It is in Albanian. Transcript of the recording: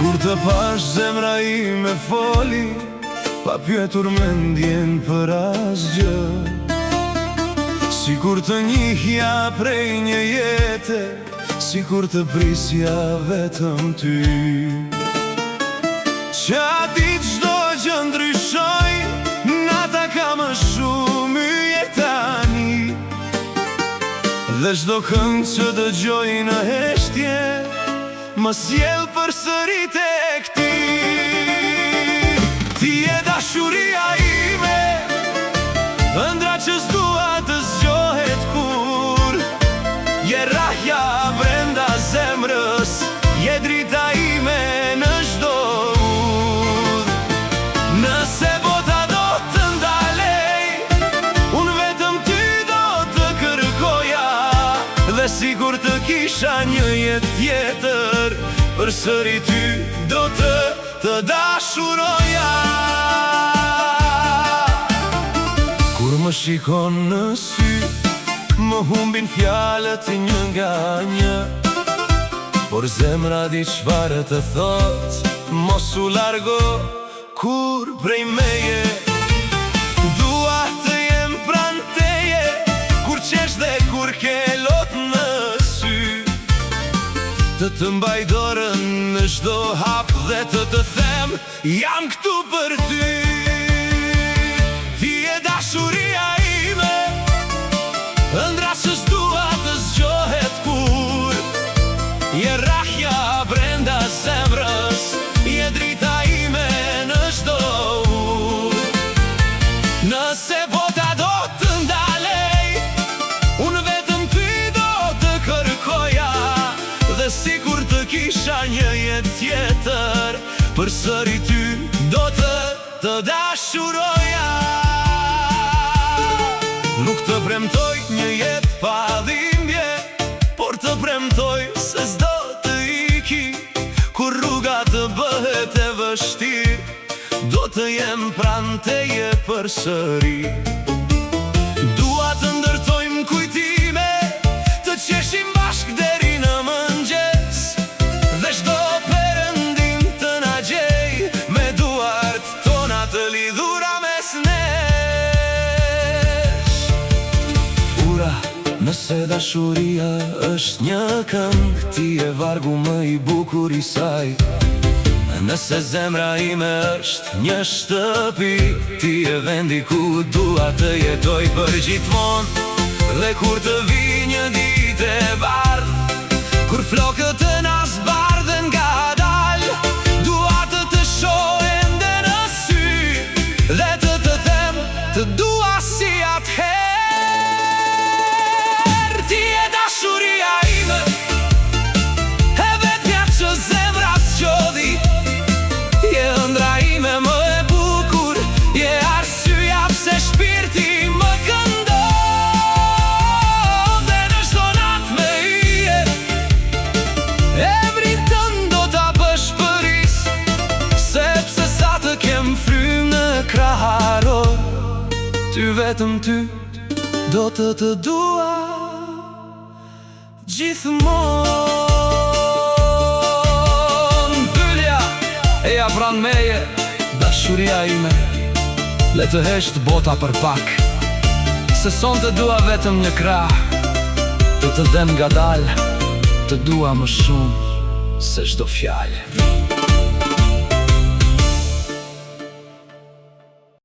Kur të pash zemra ime foli, pa pyetur mendjen për asgjë, sikur të njihja prej një jete, sikur të prisja vetëm ty. Qa dit çdo gjë ndryshoj, nata ka më shumë yje tani, dhe çdo këngë që dëgjoj në heshtje më sjell përsëri tek ti. Ti je dashuria ime, ëndra që s'dua të zgjohet kur. Je rahja brenda zemrës, je drita ime në çdo udhë. Nëse bota do të ndalej, unë vetëm ty do të kërkoja, dhe sikur të kisha një jetë tjetër, përsëri ty do të dashuroja. Kur më shikon në sy, më humbin fjalët një nga një, por zemra di çfarë të thot, mos u largo kur prej meje. Dua të jem pranë teje, kur qesh dhe kur ke lot në sy, të mbaj dorën në çdo hap dhe të them, jam këtu për ty. Ti je dashuria ime, ëndra që s'dua të zgjohet kur. Je rahja brenda zemrës, je drita ime në çdo udhë. Nëse bota do të ndalej, unë vetëm ty do të kërkoja, dhe sikur të kisha një jetë tjetër, përsëri ty do të dashuroja. Nuk të premtoj një jetë pa dhimbje, por të premtoj se s'do të iki. Kur rruga të bëhet e vështirë, do të jem pranë teje përsëri. Dua të ndërtojmë kujtime, të qeshim bashk deri në mëngjes, dhe çdo perëndim të na gjej, me duart tona të lidhura mes nesh. Ura, nëse dashuria është një këngë, ti e vargu më i bukur i saj. Nëse zemra ime është një shtëpi, ti e vendi ku dua të jetoj për gjithmonë. Dhe kur të vi një ditë e bardhë, kur flokët e na zbardhen ngadalë, dua të shoh ende në sy, dhe të them të dua si atëherë. Ti je dashuria ime, e vetmja që zemra s'qodhi. Je ëndra ime më e bukur, je arsyeja pse shpirti më këndon. Dhe në çdo natë me yje, emrin tënd do ta bashkëris, sepse sa të kem frymë në kraharor, ty vetëm ty do të dua gjithmonë. Eja pran meje, dashuria ime, le të hesht bota për pak, se son të dua vetëm një krah, të dem ngadal, të dua më shumë se çdo fjalë.